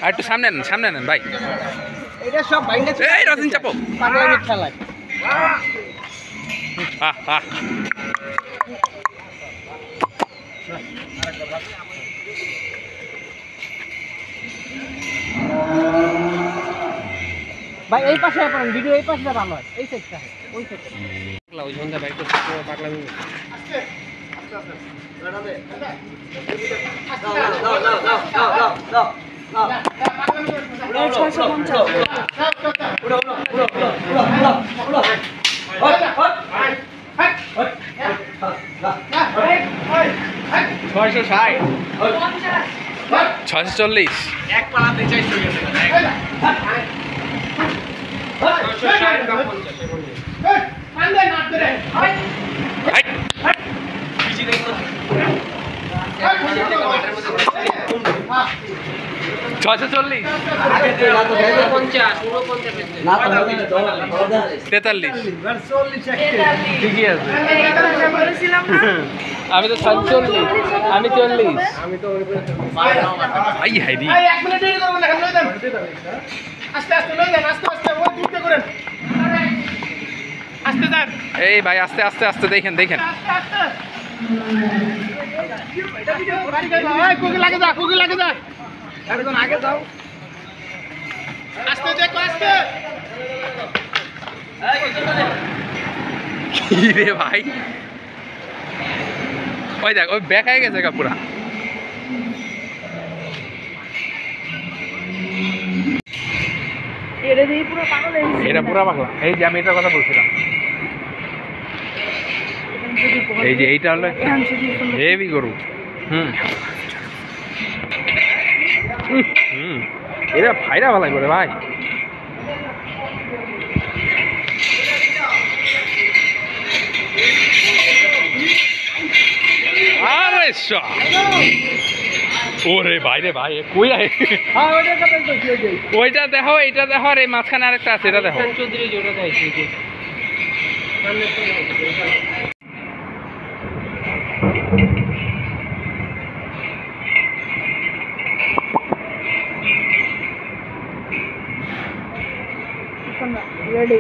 আর একটু সামনে নেন ভাই। এটা সব বাইন্ডা এই রতন চাপো পাগলামি খেলায়। ভাই এই পাশে আপনার ভিডিও এই পাশে ভালো হয়, এই সাইডটা ওই সাইডটা পাগলা ওই ঝন্ডা বাইক করতে পাগলামি $640 এক পালাতে চাইছো ঠিকই আছে। আমি তো 46, আমি 40। এই ভাই আস্তে আস্তে আস্তে দেখেন কি রে ভাই, ওই দেখ ওই ব্যাক হয়ে গেছে পুরা। এটা পুরা পাগলা। এই যে আমি এটার কথা বলছিলাম, এই যে এইটা হলো হেভি গরু। এরা ভাইরা ভালো করে ভাই। আরে ওরে ভাই রে ভাই কই আয়, ওইটা দেখো এইটা দেখো, আর এই মাঝখানে আরেকটা আছে এটা দেখো। Ready.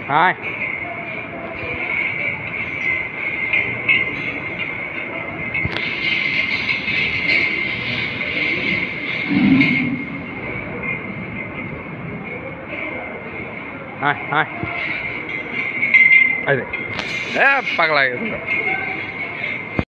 Hi. Hi. Đây. Paga lá.